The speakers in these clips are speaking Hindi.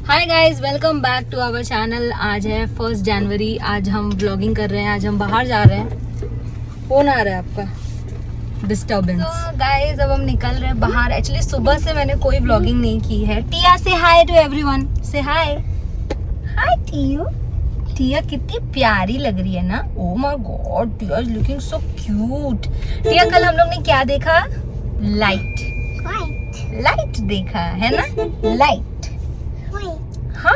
Hi guys, welcome back to our channel. आज है 1 जनवरी। आज हम व्लॉगिंग कर रहे हैं। आज हम बाहर जा रहे हैं। फोन आ रहा है आपका, डिस्टर्बेंस। तो गाइस अब हम निकल रहे हैं बाहर। एक्चुअली सुबह से मैंने कोई व्लॉगिंग नहीं की है। टिया से हाय टू एवरीवन, से हाय। हाय टिया। टिया कितनी प्यारी लग रही है ना। Oh my god, Tia is looking so cute. Tia कल हम लोग ने क्या देखा? लाइट देखा है ना। लाइट, हाँ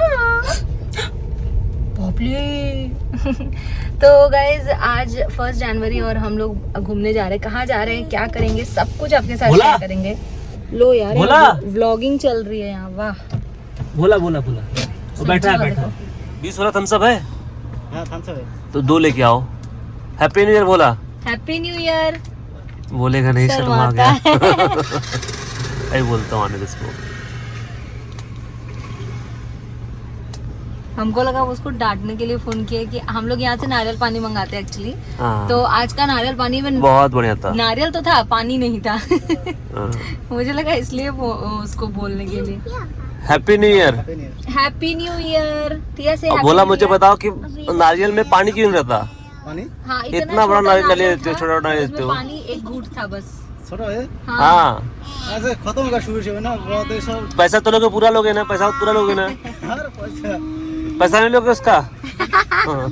तो गाइज आज 1 जनवरी और हम लोग घूमने जा रहे हैं। कहाँ जा रहे हैं, क्या करेंगे, सब कुछ आपके साथ शेयर करेंगे। लो यार, व्लॉगिंग चल रही है यहाँ। वाह, बोला वो बैठा 20 वाला थम्स अप है। हाँ, थम्स अप है तो 2 लेके आओ। हैप्पी न्यू ईयर बोला। हैप्पी न्यू ईयर बोलेगा नहीं, शर्मा गया। अरे बोलता हूँ आने दो इसको। हमको लगा उसको डांटने के लिए फोन किया कि हम लोग यहाँ से नारियल पानी मंगाते हैं एक्चुअली। हाँ। तो आज का नारियल पानी में बहुत बढ़िया था। नारियल तो था, पानी नहीं था। हाँ। मुझे लगा इसलिए उसको बोलने के लिए। Happy new year. Happy new year. Tia से बोला मुझे बताओ कि नारियल में पानी क्यों नहीं रहता। पानी? हाँ, इतना बड़ा नारियल देते हो, छोटा नारियल देते हो। पानी एक घूंट था बस। छोटा है। हाँ, ऐसे खत्म होगा शुरू से ना। बहुत सब पैसा तो लोगे पूरा लोगे ना। पैसा पूरा लोगे ना। हर पैसा नहीं लोगे उसका। हाँ।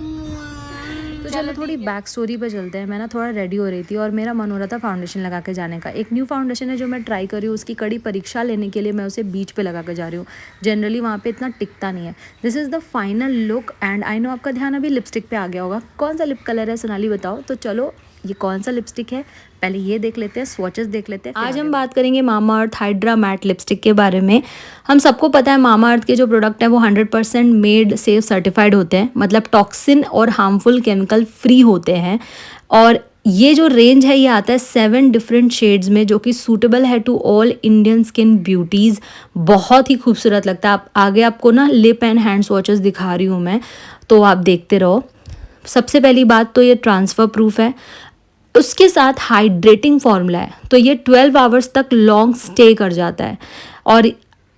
तो चलो थोड़ी बैक स्टोरी पे चलते हैं। मैं ना थोड़ा रेडी हो रही थी और मेरा मन हो रहा था फाउंडेशन लगा के जाने का। एक न्यू फाउंडेशन है जो मैं ट्राई कर रही हूँ, उसकी कड़ी परीक्षा लेने के लिए मैं उसे बीच पे लगा के जा रही हूँ। जनरली वहाँ पे इतना टिकता नहीं है। This is the final look and I know आपका ध्यान अभी लिपस्टिक पे आ गया होगा। कौन सा लिप कलर है सोनाली, बताओ। तो चलो ये कौन सा लिपस्टिक है, पहले ये देख लेते हैं, स्वॉचेस देख लेते हैं। आज हम बात करेंगे मामा अर्थ हाइड्रा मैट लिपस्टिक के बारे में। हम सबको पता है मामा अर्थ के जो प्रोडक्ट हैं वो 100% मेड सेफ सर्टिफाइड होते हैं, मतलब टॉक्सिन और हार्मफुल केमिकल फ्री होते हैं। और ये जो रेंज है ये आता है 7 डिफरेंट शेड्स में, जो कि सूटेबल है to all Indian skin beauties. बहुत ही खूबसूरत लगता है। आप आगे आपको ना लिप एंड हैंड स्वॉचेस दिखा रही हूँ मैं, तो आप देखते रहो। सबसे पहली बात तो ये ट्रांसफ़र प्रूफ है, उसके साथ हाइड्रेटिंग फॉर्मूला है, तो ये 12 आवर्स तक लॉन्ग स्टे कर जाता है। और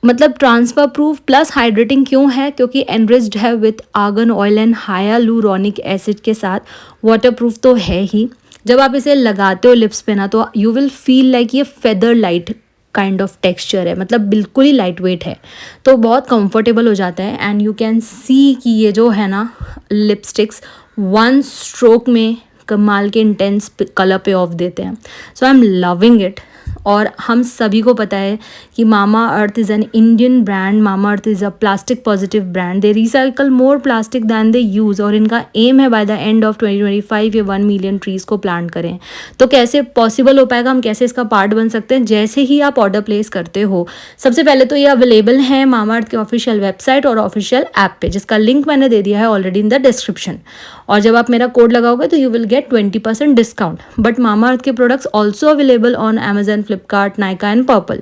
मतलब ट्रांसफ़र प्रूफ प्लस हाइड्रेटिंग क्यों है, क्योंकि एनरिच्ड है with argan oil and hyaluronic acid के साथ। वाटर प्रूफ तो है ही। जब आप इसे लगाते हो लिप्स पे ना, तो यू विल फील लाइक ये feather light kind of texture है, मतलब बिल्कुल ही लाइट वेट है, तो बहुत कंफर्टेबल हो जाता है। एंड यू कैन सी कि ये जो है ना लिपस्टिक्स 1 स्ट्रोक में कमाल के इंटेंस कलर पे ऑफ देते हैं। So I am loving it. और हम सभी को पता है कि Mama Earth is an Indian brand. Mama Earth is a plastic positive brand. They recycle more plastic than they use, और इनका एम है बाय द एंड ऑफ 2025 ये 1 मिलियन ट्रीज़ को प्लांट करें। तो कैसे पॉसिबल हो पाएगा, हम कैसे इसका पार्ट बन सकते हैं? जैसे ही आप ऑर्डर प्लेस करते हो, सबसे पहले तो ये अवेलेबल है मामा अर्थ के ऑफिशियल वेबसाइट और ऑफिशियल ऐप पे, जिसका लिंक मैंने दे दिया है ऑलरेडी इन द डिस्क्रिप्शन। और जब आप मेरा कोड लगाओगे तो you will get 20% discount. But Mama Earth के products also available on Amazon, Flipkart, Nykaa and Purple.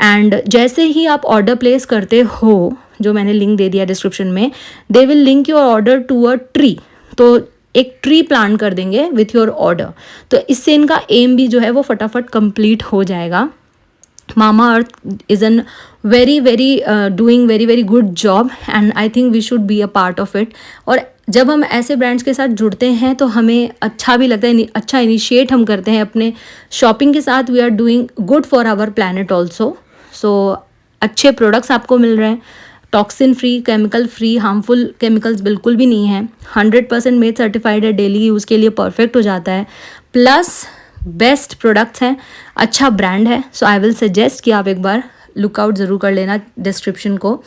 And जैसे ही आप ऑर्डर प्लेस करते हो, जो मैंने लिंक दे दिया डिस्क्रिप्शन में, they will link your order to a tree. तो एक ट्री प्लान कर देंगे विथ योर ऑर्डर। तो इससे इनका एम भी जो है वो फटाफट कंप्लीट हो जाएगा। Mama Earth is an very doing very good job and I think we should be a part of it. और जब हम ऐसे ब्रांड्स के साथ जुड़ते हैं तो हमें अच्छा भी लगता है, अच्छा इनिशिएट हम करते हैं अपने शॉपिंग के साथ। We are doing good for our planet also. So अच्छे प्रोडक्ट्स आपको मिल रहे हैं, toxin free, chemical free, harmful chemicals बिल्कुल भी नहीं है, 100% मेड सर्टिफाइड है, डेली यूज़ के लिए परफेक्ट हो जाता है, प्लस बेस्ट प्रोडक्ट्स हैं, अच्छा ब्रांड है। सो आई विल सजेस्ट कि आप एक बार लुकआउट ज़रूर कर लेना डिस्क्रिप्शन को।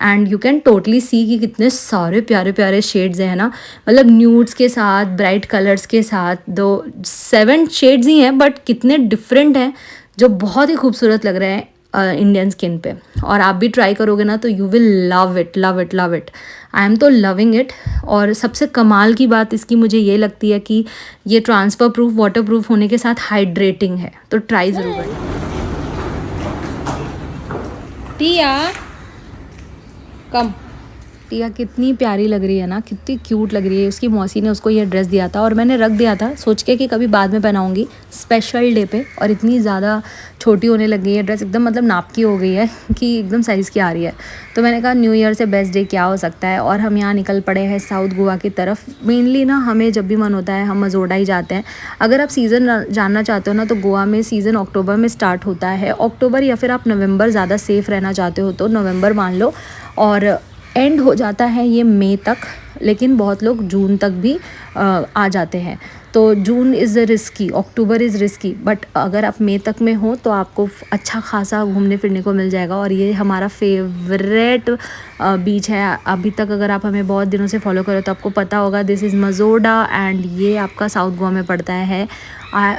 एंड यू कैन टोटली सी कि कितने सारे प्यारे प्यारे शेड्स हैं ना, मतलब न्यूड्स के साथ, ब्राइट कलर्स के साथ। 7 शेड्स ही हैं बट कितने डिफरेंट हैं, जो बहुत ही खूबसूरत लग रहे हैं इंडियन स्किन पे। और आप भी ट्राई करोगे ना तो you will love it. I am तो लविंग इट। और सबसे कमाल की बात इसकी मुझे ये लगती है कि ये ट्रांसफ़र प्रूफ, वाटर प्रूफ होने के साथ हाइड्रेटिंग है, तो ट्राई ज़रूर करें। टिया कम, टिया कितनी प्यारी लग रही है ना, कितनी क्यूट लग रही है। उसकी मौसी ने उसको ये ड्रेस दिया था और मैंने रख दिया था सोच के कि कभी बाद में पहनाऊंगी स्पेशल डे पे। और इतनी ज़्यादा छोटी होने लग गई है ड्रेस, एकदम मतलब नाप की हो गई है कि एकदम साइज़ की आ रही है। तो मैंने कहा न्यू ईयर से बेस्ट डे क्या हो सकता है। और हम यहाँ निकल पड़े हैं साउथ गोवा की तरफ। मेनली ना हमें जब भी मन होता है हम मजोडा ही जाते हैं। अगर आप सीज़न जानना चाहते हो ना तो गोवा में सीज़न अक्टूबर में स्टार्ट होता है, अक्टूबर या फिर आप नवंबर ज़्यादा सेफ़ रहना चाहते हो तो नवंबर मान लो, और एंड हो जाता है ये मई तक, लेकिन बहुत लोग जून तक भी आ जाते हैं। तो June is risky, October is risky, but अगर आप मई तक में हो तो आपको अच्छा खासा घूमने फिरने को मिल जाएगा। और ये हमारा फेवरेट बीच है अभी तक। अगर आप हमें बहुत दिनों से फॉलो करो तो आपको पता होगा, दिस इज़ मजोडा एंड ये आपका साउथ गोवा में पड़ता है।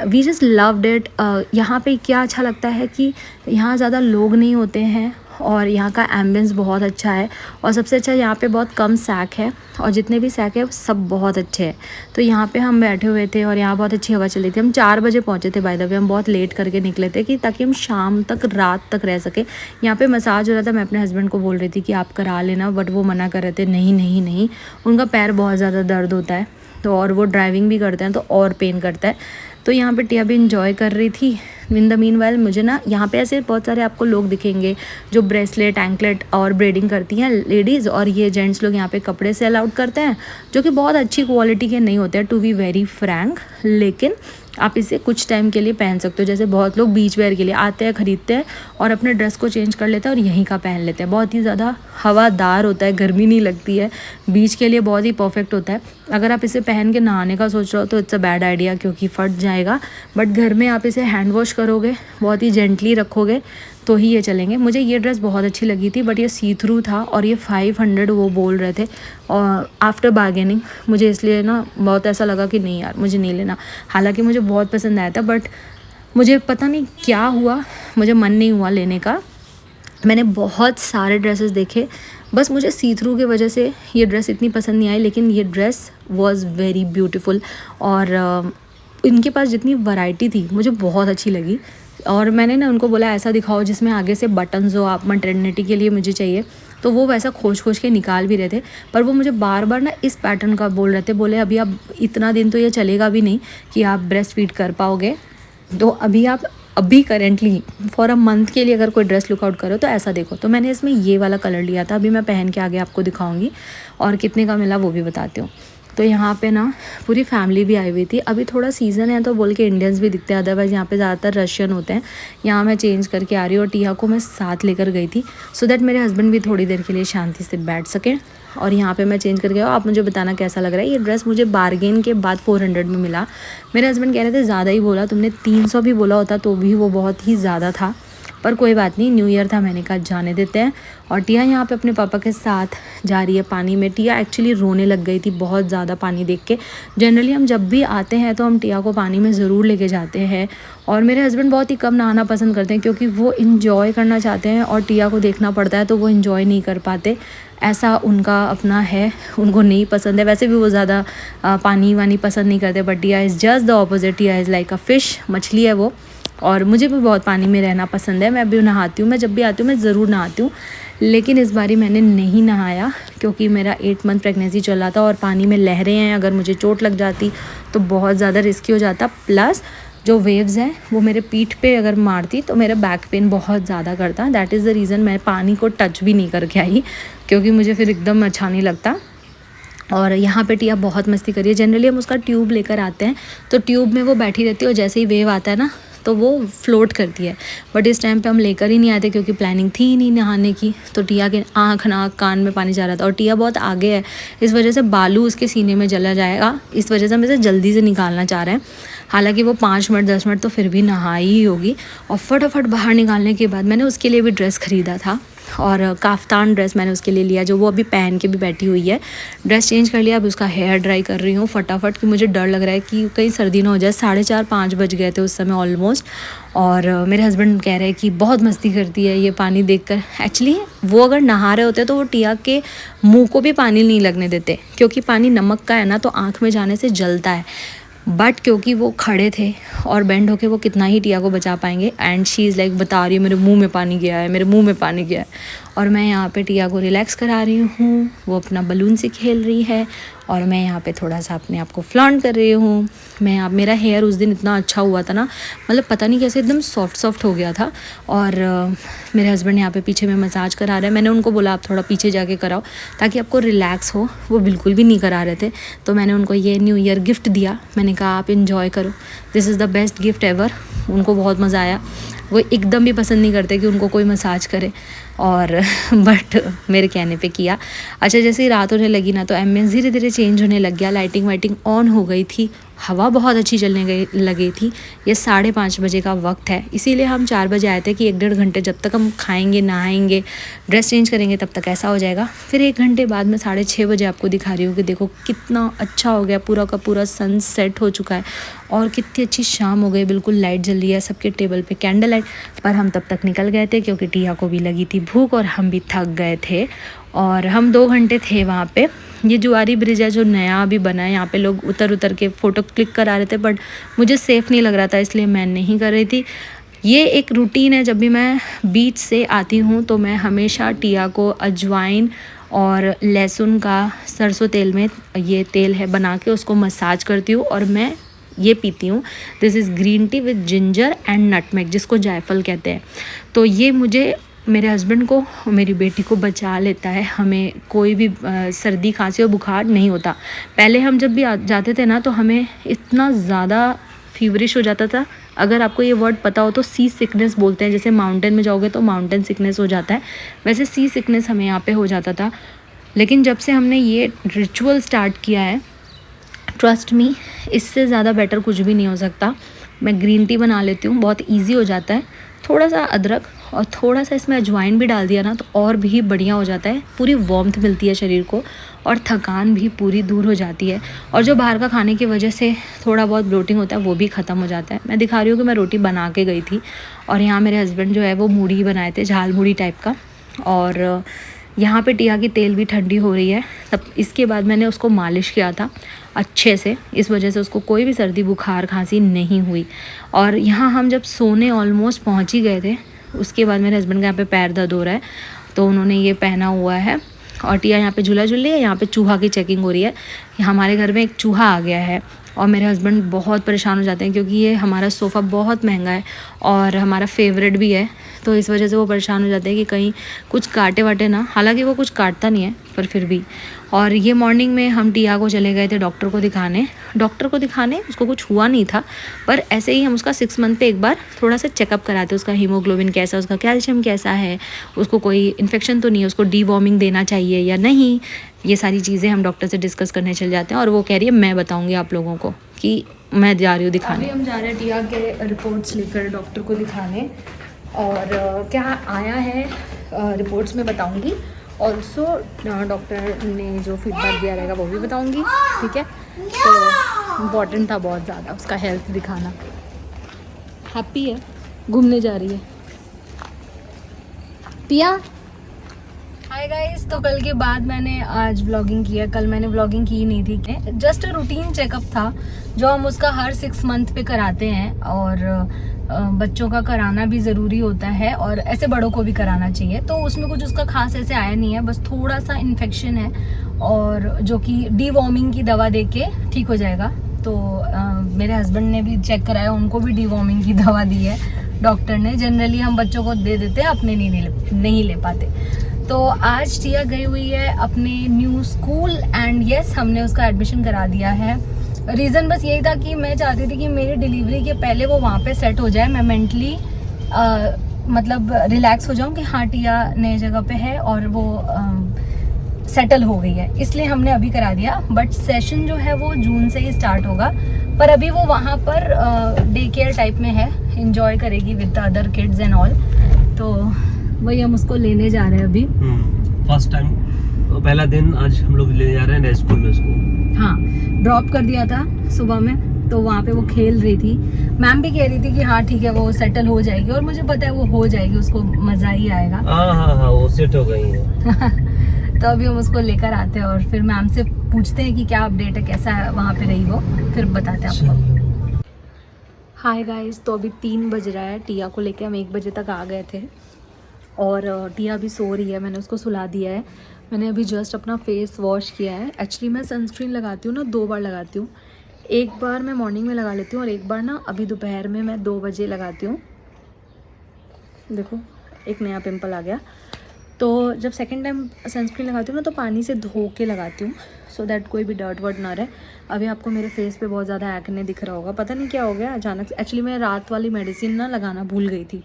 We just loved it. यहाँ पे क्या अच्छा लगता है कि यहाँ ज़्यादा लोग नहीं होते हैं और यहाँ का एम्बियंस बहुत अच्छा है। और सबसे अच्छा यहाँ पे बहुत कम सैक है और जितने भी सैक है सब बहुत अच्छे हैं। तो यहाँ पे हम बैठे हुए थे और यहाँ बहुत अच्छी हवा चल रही थी। हम 4 बजे पहुँचे थे बाय द वे, हम बहुत लेट करके निकले थे कि ताकि हम शाम तक रात तक रह सके। यहाँ पे मसाज हो रहा था, मैं अपने हस्बैंड को बोल रही थी कि आप करा लेना, बट वो मना कर रहे थे नहीं नहीं नहीं, उनका पैर बहुत ज़्यादा दर्द होता है तो, और वो ड्राइविंग भी करते हैं तो और पेन करता है। तो यहाँ पे टिया भी इंजॉय कर रही थी। इन द मीन वाइल मुझे ना यहाँ पे ऐसे बहुत सारे आपको लोग दिखेंगे जो ब्रेसलेट एंकलेट और ब्रेडिंग करती हैं लेडीज़, और ये जेंट्स लोग यहाँ पे कपड़े सेल आउट करते हैं जो कि बहुत अच्छी क्वालिटी के नहीं होते हैं टू बी वेरी फ्रैंक, लेकिन आप इसे कुछ टाइम के लिए पहन सकते हो। जैसे बहुत लोग बीच वेयर के लिए आते हैं, ख़रीदते हैं और अपने ड्रेस को चेंज कर लेते हैं और यहीं का पहन लेते हैं। बहुत ही ज़्यादा हवादार होता है, गर्मी नहीं लगती है, बीच के लिए बहुत ही परफेक्ट होता है। अगर आप इसे पहन के नहाने का सोच रहे हो तो इट्स अ बैड आइडिया क्योंकि फट जाएगा, बट घर में आप इसे हैंड वॉश करोगे, बहुत ही जेंटली रखोगे तो ही ये चलेंगे। मुझे ये ड्रेस बहुत अच्छी लगी थी, बट ये सी थ्रू था और ये 500 वो बोल रहे थे। और आफ्टर बार्गेनिंग मुझे इसलिए ना बहुत ऐसा लगा कि नहीं यार मुझे नहीं लेना। हालांकि मुझे बहुत पसंद आया था, बट मुझे पता नहीं क्या हुआ, मुझे मन नहीं हुआ लेने का। मैंने बहुत सारे ड्रेसेस देखे, बस मुझे सी थ्रू की वजह से ये ड्रेस इतनी पसंद नहीं आई, लेकिन ये ड्रेस वाज वेरी ब्यूटीफुल। और इनके पास जितनी वैरायटी थी मुझे बहुत अच्छी लगी। और मैंने ना उनको बोला ऐसा दिखाओ जिसमें आगे से बटन्स हो, आप मैटरनिटी के लिए मुझे चाहिए, तो वो वैसा खोज खोज के निकाल भी रहे थे। पर वो मुझे बार बार ना इस पैटर्न का बोल रहे थे, बोले अभी आप इतना दिन तो ये चलेगा भी नहीं कि आप ब्रेस्ट फीड कर पाओगे, तो अभी करेंटली फॉर अ मंथ के लिए अगर कोई ड्रेस लुकआउट करो तो ऐसा देखो। तो मैंने इसमें ये वाला कलर लिया था, अभी मैं पहन के आगे आपको दिखाऊंगी और कितने का मिला वो भी बताती हूँ। तो यहाँ पे ना पूरी फैमिली भी आई हुई थी। अभी थोड़ा सीज़न है तो बोल के इंडियंस भी दिखते हैं, अदरवाइज़ यहाँ पे ज़्यादातर रशियन होते हैं। यहाँ मैं चेंज करके आ रही हूँ और टिया को मैं साथ लेकर गई थी सो दैट मेरे हस्बैंड भी थोड़ी देर के लिए शांति से बैठ सकें। और यहाँ पे मैं चेंज करके आप मुझे बताना कैसा लग रहा है। ये ड्रेस मुझे बार्गेन के बाद 400 में मिला। मेरे हस्बैंड कह रहे थे ज़्यादा ही बोला, तुमने 300 भी बोला होता तो भी वो बहुत ही ज़्यादा था, पर कोई बात नहीं, न्यू ईयर था, मैंने कहा जाने देते हैं। और टिया यहाँ पे अपने पापा के साथ जा रही है पानी में। टिया एक्चुअली रोने लग गई थी बहुत ज़्यादा पानी देख के। जनरली हम जब भी आते हैं तो हम टिया को पानी में ज़रूर लेके जाते हैं, और मेरे हस्बैंड बहुत ही कम नहाना पसंद करते हैं क्योंकि वो इन्जॉय करना चाहते हैं और टिया को देखना पड़ता है तो वो इन्जॉय नहीं कर पाते। ऐसा उनका अपना है, उनको नहीं पसंद है। वैसे भी वो ज़्यादा पानी वानी पसंद नहीं करते, but Tia is just the opposite. Tia is like a fish, मछली है वो। और मुझे भी बहुत पानी में रहना पसंद है, मैं भी नहाती हूँ, मैं जब भी आती हूँ मैं ज़रूर नहाती हूँ। लेकिन इस बारी मैंने नहीं नहाया क्योंकि मेरा 8 मंथ प्रेगनेंसी चल रहा था और पानी में लहरें हैं, अगर मुझे चोट लग जाती तो बहुत ज़्यादा रिस्की हो जाता। प्लस जो वेव्स हैं वो मेरे पीठ पे अगर मारती तो मेरा बैक पेन बहुत ज़्यादा करता। दैट इज़ द रीज़न मैं पानी को टच भी नहीं करके आई, क्योंकि मुझे फिर एकदम अच्छा नहीं लगता। और यहाँ पे टिया बहुत मस्ती करी है। जनरली हम उसका ट्यूब लेकर आते हैं तो ट्यूब में वो बैठी रहती है और जैसे ही वेव आता है ना तो वो फ्लोट करती है, बट इस टाइम पे हम लेकर ही नहीं आते क्योंकि प्लानिंग थी ही नहीं नहाने की। तो टिया के आँख नाक कान में पानी जा रहा था और टिया बहुत आगे है, इस वजह से बालू उसके सीने में जला जाएगा, इस वजह से हम इसे जल्दी से निकालना चाह रहे हैं। हालांकि वो 5 मिनट 10 मिनट तो फिर भी नहाई ही होगी। और फटाफट बाहर निकालने के बाद मैंने उसके लिए भी ड्रेस ख़रीदा था और काफ्तान ड्रेस मैंने उसके लिए लिया जो वो अभी पहन के भी बैठी हुई है। ड्रेस चेंज कर लिया, अब उसका हेयर ड्राई कर रही हूँ फटाफट कि मुझे डर लग रहा है कि कहीं सर्दी ना हो जाए। 4:30-5 बज गए थे उस समय ऑलमोस्ट। और मेरे हस्बैंड कह रहे हैं कि बहुत मस्ती करती है ये पानी देखकर। एक्चुअली वो अगर नहा रहे होते तो वो टिया के मुँह को भी पानी नहीं लगने देते क्योंकि पानी नमक का है ना, तो आँख में जाने से जलता है। बट क्योंकि वो खड़े थे और बेंड होके वो कितना ही टिया को बचा पाएंगे। एंड शी इज़ लाइक बता रही है मेरे मुंह में पानी गया है, मेरे मुंह में पानी गया है। और मैं यहाँ पे टिया को रिलैक्स करा रही हूँ। वो अपना बलून से खेल रही है और मैं यहाँ पे थोड़ा सा अपने आप को फ्लॉन्ट कर रही हूँ। मेरा हेयर उस दिन इतना अच्छा हुआ था ना, मतलब पता नहीं कैसे एकदम सॉफ्ट हो गया था। और मेरे हस्बैंड यहाँ पे पीछे में मसाज करा रहे हैं। मैंने उनको बोला आप थोड़ा पीछे जाके कराओ ताकि आपको रिलैक्स हो। वो बिल्कुल भी नहीं करा रहे थे, तो मैंने उनको ये न्यू ईयर गिफ्ट दिया। मैंने कहा आप इन्जॉय करो, this is the best gift ever. उनको बहुत मज़ा आया। वो एकदम भी पसंद नहीं करते कि उनको कोई मसाज करे, और बट मेरे कहने पे किया। अच्छा, जैसे ही रात होने लगी ना तो एम्बियंस धीरे धीरे चेंज होने लग गया। लाइटिंग वाइटिंग ऑन हो गई थी, हवा बहुत अच्छी चलने लगी थी। ये 5:30 बजे का वक्त है, इसीलिए हम 4 बजे आए थे कि 1-1.5 घंटे जब तक हम खाएंगे, नहाएंगे, ड्रेस चेंज करेंगे तब तक ऐसा हो जाएगा। फिर 1 घंटे बाद में 6:30 बजे आपको दिखा रही हूँ कि देखो कितना अच्छा हो गया, पूरा का पूरा सन सेट हो चुका है और कितनी अच्छी शाम हो गई। बिल्कुल लाइट जल रही है सबके टेबल पे, कैंडल लाइट। पर हम तब तक निकल गए थे क्योंकि टिया को भी लगी थी भूख और हम भी थक गए थे। और हम 2 घंटे थे वहाँ पे। ये जुआरी ब्रिज है जो नया अभी बना है, यहाँ पे लोग उतर के फ़ोटो क्लिक करा रहे थे, बट मुझे सेफ़ नहीं लग रहा था इसलिए मैं नहीं कर रही थी। ये एक रूटीन है, जब भी मैं बीच से आती हूँ तो मैं हमेशा टिया को अजवाइन और लहसुन का सरसों तेल में, ये तेल है, बना के उसको मसाज करती हूँ और मैं ये पीती हूँ। This is green tea with ginger and nutmeg, जिसको जायफल कहते हैं। तो ये मुझे, मेरे हस्बैंड को, मेरी बेटी को बचा लेता है। हमें कोई भी सर्दी खांसी और बुखार नहीं होता। पहले हम जब भी जाते थे ना तो हमें इतना ज़्यादा फीवरिश हो जाता था। अगर आपको ये वर्ड पता हो तो सी सिकनेस बोलते हैं। जैसे माउंटेन में जाओगे तो माउंटेन सिकनेस हो जाता है, वैसे सी सिकनेस हमें यहाँ पे हो जाता था। लेकिन जब से हमने ये रिचुअल स्टार्ट किया है, ट्रस्ट मी, इससे ज़्यादा बेटर कुछ भी नहीं हो सकता। मैं ग्रीन टी बना लेती हूँ, बहुत ईजी हो जाता है। थोड़ा सा अदरक और थोड़ा सा इसमें अजवाइन भी डाल दिया ना तो और भी बढ़िया हो जाता है। पूरी वार्मथ मिलती है शरीर को और थकान भी पूरी दूर हो जाती है। और जो बाहर का खाने की वजह से थोड़ा बहुत ब्लोटिंग होता है वो भी ख़त्म हो जाता है। मैं दिखा रही हूँ कि मैं रोटी बना के गई थी और यहाँ मेरे हस्बैंड जो है वो मूढ़ी बनाए थे, झाल मूढ़ी टाइप का। और यहाँ पे टिया की तेल भी ठंडी हो रही है। तब इसके बाद मैंने उसको मालिश किया था अच्छे से, इस वजह से उसको कोई भी सर्दी बुखार खांसी नहीं हुई। और यहाँ हम जब सोने ऑलमोस्ट पहुँच ही गए थे, उसके बाद मेरे हस्बैंड का यहाँ पे पैर दर्द हो रहा है तो उन्होंने ये पहना हुआ है और टिया यहाँ पे झूला झूल रही है। यहाँ पे चूहा की चेकिंग हो रही है। हमारे घर में एक चूहा आ गया है और मेरे हस्बैंड बहुत परेशान हो जाते हैं क्योंकि ये हमारा सोफ़ा बहुत महंगा है और हमारा फेवरेट भी है, तो इस वजह से वो परेशान हो जाते हैं कि कहीं कुछ काटे वाटे ना। हालांकि वो कुछ काटता नहीं है पर फिर भी। और ये मॉर्निंग में हम टिया को चले गए थे डॉक्टर को दिखाने। उसको कुछ हुआ नहीं था, पर ऐसे ही हम उसका 6 मंथ पे एक बार थोड़ा सा चेकअप कराते, उसका हीमोग्लोबिन कैसा है, उसका कैल्शियम कैसा है, उसको कोई इन्फेक्शन तो नहीं है, उसको डीवॉर्मिंग देना चाहिए या नहीं। ये सारी चीज़ें हम डॉक्टर से डिस्कस करने चल जाते हैं और वो कह रही है मैं बताऊँगी आप लोगों को कि मैं जा रही हूँ दिखाने। अभी हम जा रहे हैं टिया के रिपोर्ट्स लेकर डॉक्टर को दिखाने और क्या आया है रिपोर्ट्स में बताऊँगी। ऑल्सो डॉक्टर ने जो फीडबैक दिया रहेगा वो भी बताऊँगी, ठीक है। तो इम्पॉर्टेंट था बहुत ज़्यादा उसका हेल्थ दिखाना। हैप्पी है, घूमने जा रही है टिया। हाय गाइस, तो कल के बाद मैंने आज व्लॉगिंग किया। कल मैंने व्लॉगिंग की नहीं थी, जस्ट रूटीन चेकअप था जो हम उसका हर 6 मंथ पे कराते हैं और बच्चों का कराना भी ज़रूरी होता है और ऐसे बड़ों को भी कराना चाहिए। तो उसमें कुछ उसका खास ऐसे आया नहीं है, बस थोड़ा सा इन्फेक्शन है और जो कि डीवॉर्मिंग की दवा दे के ठीक हो जाएगा। तो मेरे हस्बैंड ने भी चेक कराया, उनको भी डीवॉर्मिंग की दवा दी है डॉक्टर ने। जनरली हम बच्चों को दे देते हैं, अपने नहीं ले पाते। तो आज टिया गई हुई है अपने न्यू स्कूल एंड यस, हमने उसका एडमिशन करा दिया है। रीज़न बस यही था कि मैं चाहती थी कि मेरी डिलीवरी के पहले वो वहाँ पे सेट हो जाए, मैं मेंटली मतलब रिलैक्स हो जाऊँ कि हाँ टिया नई जगह पे है और वो सेटल हो गई है, इसलिए हमने अभी करा दिया। बट सेशन जो है वो जून से ही स्टार्ट होगा, पर अभी वो वहाँ पर डे केयर टाइप में है, इंजॉय करेगी with the other kids and all. तो वही हम उसको लेने जा रहे हैं अभी। फर्स्ट टाइम, पहला दिन आज हम लोग लेने जा रहे हैं नए स्कूल में उसको। हाँ, ड्रॉप कर दिया था सुबह में, तो वहाँ पे वो खेल रही थी। मैम भी कह रही थी कि हाँ ठीक है वो सेटल हो जाएगी और मुझे पता है वो हो जाएगी, उसको मज़ा ही आएगा। हाँ वो सेट हो गई है। तो अभी हम उसको लेकर आते हैं और फिर मैम से पूछते हैं कि क्या अपडेट है, कैसा है वहाँ पे रही वो, फिर बताते हैं आपको। हाय गाइस, तो अभी 3 बज रहा है, टिया को लेके हम 1 बजे तक आ गए थे और टिया भी सो रही है, मैंने उसको सुला दिया है। मैंने अभी जस्ट अपना फेस वॉश किया है। एक्चुअली मैं सनस्क्रीन लगाती हूँ ना 2 बार लगाती हूँ, एक बार मैं मॉर्निंग में लगा लेती हूँ और एक बार ना अभी दोपहर में मैं 2 बजे लगाती हूँ। देखो एक नया पिंपल आ गया। तो जब सेकंड टाइम सनस्क्रीन लगाती हूँ ना तो पानी से धो के लगाती हूँ, सो दैट कोई भी डर्ट वर्ट ना रहे। अभी आपको मेरे फेस पे बहुत ज़्यादा एक्ने दिख रहा होगा, पता नहीं क्या हो गया अचानक से। एक्चुअली मैं रात वाली मेडिसिन ना लगाना भूल गई थी,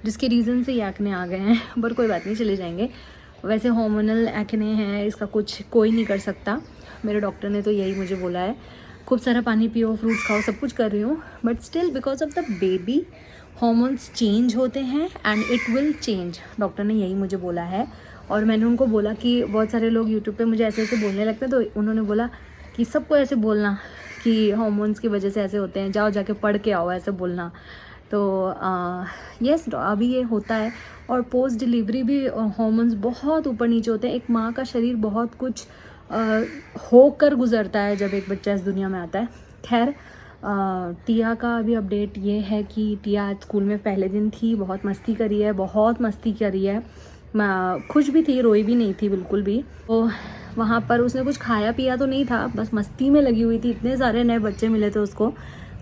जिसके रीज़न से ये एक्ने आ गए हैं। पर कोई बात नहीं, चले जाएंगे। वैसे हार्मोनल एक्ने है, इसका कुछ कोई नहीं कर सकता। मेरे डॉक्टर ने तो यही मुझे बोला है, खूब सारा पानी पियो, फ्रूट्स खाओ, सब कुछ कर रही हूँ, but still because of the baby hormones change होते हैं and it will change. Doctor ने यही मुझे बोला है। और मैंने उनको बोला कि बहुत सारे लोग यूट्यूब पे मुझे ऐसे ऐसे बोलने लगते हैं, तो उन्होंने बोला कि सबको ऐसे बोलना कि हार्मोन्स की वजह से ऐसे होते हैं, जाओ जाके पढ़ के आओ, ऐसे बोलना। तो यस अभी ये होता है। और पोस्ट डिलीवरी भी हार्मोन्स बहुत ऊपर नीचे होते हैं। एक माँ का शरीर बहुत कुछ होकर गुजरता है जब एक बच्चा इस दुनिया में आता है। खैर टिया का अभी अपडेट ये है कि टिया आज स्कूल में पहले दिन थी, बहुत मस्ती करी है, बहुत मस्ती करी है। मैं खुश भी थी, रोई भी नहीं थी बिल्कुल भी। तो वहाँ पर उसने कुछ खाया पिया तो नहीं था, बस मस्ती में लगी हुई थी। इतने सारे नए बच्चे मिले थे उसको,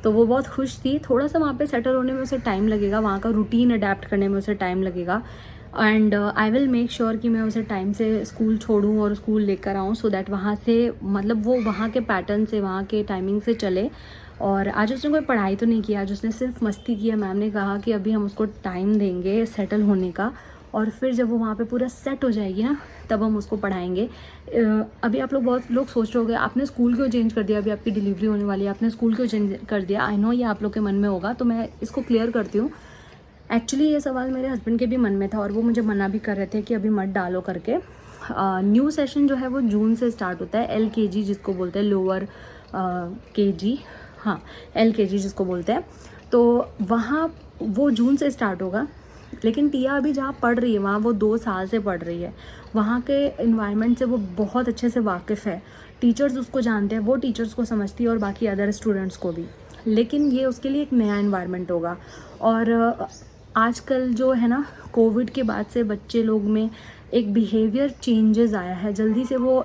तो वो बहुत खुश थी। थोड़ा सा वहाँ पे सेटल होने में उसे टाइम लगेगा, वहाँ का रूटीन अडेप्ट करने में उसे टाइम लगेगा। And I will make sure कि मैं उसे टाइम से स्कूल छोड़ूँ और स्कूल लेकर आऊँ, सो दैट वहाँ से मतलब वो वहाँ के पैटर्न से, वहाँ के टाइमिंग से चले। और आज उसने कोई पढ़ाई तो नहीं किया, आज उसने सिर्फ मस्ती की है। मैम ने कहा कि अभी हम उसको टाइम देंगे सेटल होने का, और फिर जब वो वहाँ पे पूरा सेट हो जाएगी ना तब हम उसको पढ़ाएंगे। अभी आप लोग बहुत लोग सोच रहे होंगे आपने स्कूल क्यों चेंज कर दिया, अभी आपकी डिलीवरी होने वाली है, आपने स्कूल क्यों चेंज कर दिया। आई नो ये आप लोग के मन में होगा, तो मैं इसको क्लियर करती हूँ। एक्चुअली ये सवाल मेरे हस्बैंड के भी मन में था और वो मुझे मना भी कर रहे थे कि अभी मत डालो करके। न्यू सेशन जो है वो जून से स्टार्ट होता है, LKG जिसको बोलते हैं, लोअर KG, हाँ LKG जिसको बोलते हैं। तो वहाँ वो जून से स्टार्ट होगा। लेकिन टिया अभी जहाँ पढ़ रही है वहाँ वो 2 साल से पढ़ रही है, वहाँ के इन्वायरमेंट से वो बहुत अच्छे से वाकिफ़ है। टीचर्स उसको जानते हैं, वो टीचर्स को समझती है और बाकी अदर स्टूडेंट्स को भी। लेकिन ये उसके लिए एक नया इन्वायरमेंट होगा। और आजकल जो है ना, कोविड के बाद से बच्चे लोग में एक बिहेवियर चेंजेस आया है, जल्दी से वो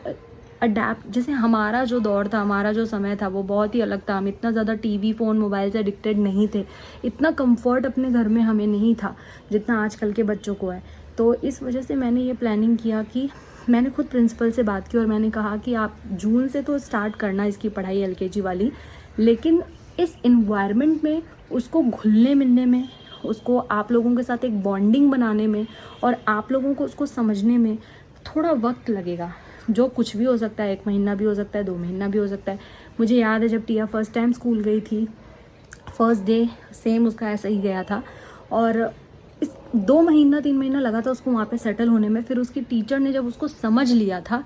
अडेप्ट। जैसे हमारा जो दौर था, हमारा जो समय था वो बहुत ही अलग था। हम इतना ज़्यादा टीवी फ़ोन मोबाइल से एडिक्टेड नहीं थे, इतना कंफर्ट अपने घर में हमें नहीं था जितना आजकल के बच्चों को है। तो इस वजह से मैंने ये प्लानिंग किया कि मैंने खुद प्रिंसिपल से बात की और मैंने कहा कि आप जून से तो स्टार्ट करना इसकी पढ़ाई LKG वाली, लेकिन इस इन्वायरमेंट में उसको घुलने मिलने में, उसको आप लोगों के साथ एक बॉन्डिंग बनाने में और आप लोगों को उसको समझने में थोड़ा वक्त लगेगा। जो कुछ भी हो सकता है, 1 महीना भी हो सकता है, 2 महीना भी हो सकता है। मुझे याद है जब टिया फर्स्ट टाइम स्कूल गई थी, फर्स्ट डे सेम उसका ऐसा ही गया था और इस 2 महीना 3 महीना लगा था उसको वहाँ पे सेटल होने में। फिर उसकी टीचर ने जब उसको समझ लिया था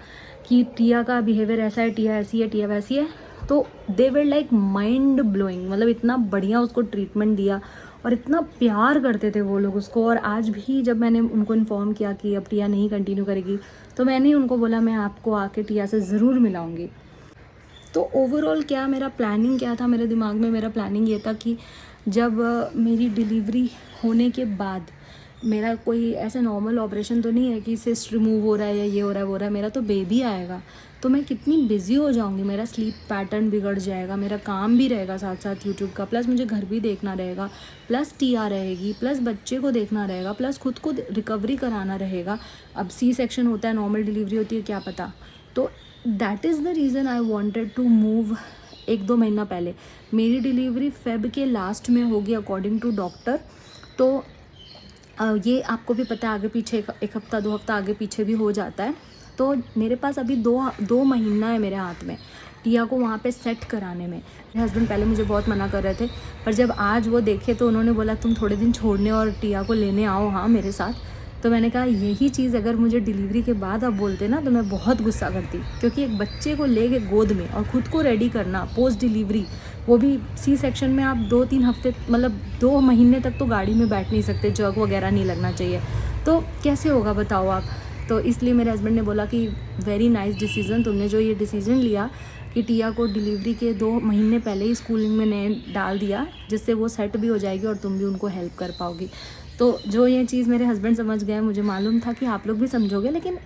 कि टिया का बिहेवियर ऐसा है, टिया ऐसी है, टिया वैसी है, तो दे वर लाइक माइंड ब्लोइंग। मतलब इतना बढ़िया उसको ट्रीटमेंट दिया और इतना प्यार करते थे वो लोग उसको। और आज भी जब मैंने उनको इन्फॉर्म किया कि अब टिया नहीं कंटिन्यू करेगी, तो मैंने उनको बोला मैं आपको आके टिया से ज़रूर मिलाऊंगी। तो ओवरऑल क्या मेरा प्लानिंग क्या था, मेरे दिमाग में मेरा प्लानिंग ये था कि जब मेरी डिलीवरी होने के बाद, मेरा कोई ऐसा नॉर्मल ऑपरेशन तो नहीं है कि सिस्ट रिमूव हो रहा है या ये हो रहा है वो हो रहा है, मेरा तो बेबी आएगा, तो मैं कितनी बिजी हो जाऊंगी, मेरा स्लीप पैटर्न बिगड़ जाएगा, मेरा काम भी रहेगा साथ साथ यूट्यूब का, प्लस मुझे घर भी देखना रहेगा, प्लस टिया रहेगी, प्लस बच्चे को देखना रहेगा, प्लस खुद को रिकवरी कराना रहेगा। अब C-सेक्शन होता है, नॉर्मल डिलीवरी होती है, क्या पता। तो that is the reason I wanted to move 1-2 महीना पहले। मेरी डिलीवरी फेब के लास्ट में होगी अकॉर्डिंग टू डॉक्टर। तो ये आपको भी पता है, आगे पीछे 1 हफ्ता 2 हफ्ता आगे पीछे भी हो जाता है। तो मेरे पास अभी 2 महीना है मेरे हाथ में टिया को वहाँ पे सेट कराने में। मेरे हस्बैंड पहले मुझे बहुत मना कर रहे थे, पर जब आज वो देखे तो उन्होंने बोला तुम थोड़े दिन छोड़ने और टिया को लेने आओ हाँ मेरे साथ। तो मैंने कहा यही चीज़ अगर मुझे डिलीवरी के बाद आप बोलते ना तो मैं बहुत गुस्सा करती, क्योंकि एक बच्चे को ले के गोद में और ख़ुद को रेडी करना पोस्ट डिलीवरी, वो भी C-सेक्शन में, आप 2-3 हफ्ते मतलब 2 महीने तक तो गाड़ी में बैठ नहीं सकते, जग वगैरह नहीं लगना चाहिए, तो कैसे होगा बताओ आप। तो इसलिए मेरे हस्बैंड ने बोला कि वेरी नाइस डिसीज़न, तुमने जो ये डिसीज़न लिया कि टिया को डिलीवरी के 2 महीने पहले ही स्कूलिंग में ने डाल दिया, जिससे वो सेट भी हो जाएगी और तुम भी उनको हेल्प कर पाओगी। तो जो ये चीज़ मेरे हस्बैंड समझ गए, मुझे मालूम था कि आप लोग भी समझोगे, लेकिन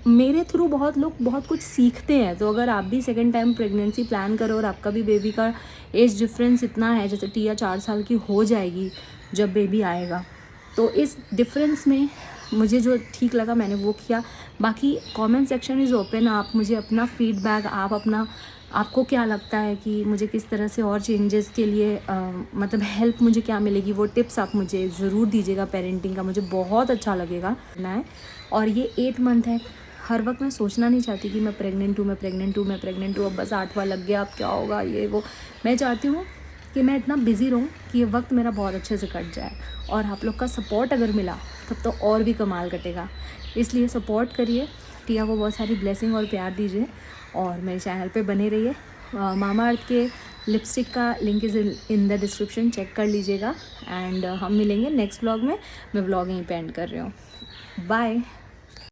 मेरे थ्रू बहुत लोग बहुत कुछ सीखते हैं। तो अगर आप भी सेकंड टाइम प्रेगनेंसी प्लान करो और आपका भी बेबी का एज डिफरेंस इतना है, जैसे टिया 4 साल की हो जाएगी जब बेबी आएगा, तो इस डिफरेंस में मुझे जो ठीक लगा मैंने वो किया। बाकी कमेंट सेक्शन इज़ ओपन, आप मुझे अपना फीडबैक, आपको क्या लगता है कि मुझे किस तरह से और चेंजेस के लिए मतलब हेल्प मुझे क्या मिलेगी, वो टिप्स आप मुझे ज़रूर दीजिएगा पेरेंटिंग का, मुझे बहुत अच्छा लगेगा ना। और ये 8 मंथ है, हर वक्त मैं सोचना नहीं चाहती कि मैं प्रेग्नेंट हूँ, अब बस 8वां लग गया, अब क्या होगा ये वो। मैं चाहती हूँ कि मैं इतना बिज़ी रहूँ कि ये वक्त मेरा बहुत अच्छे से कट जाए, और आप लोग का सपोर्ट अगर मिला तब तो और भी कमाल कटेगा। इसलिए सपोर्ट करिए, टिया को बहुत सारी ब्लेसिंग और प्यार दीजिए, और मेरे चैनल पे बने रहिए। मामा अर्थ के लिपस्टिक का link is in the description, check कर लीजिएगा। एंड हम मिलेंगे नेक्स्ट व्लॉग में। मैं व्लॉग यहीं पे एंड कर रही हूँ। बाय।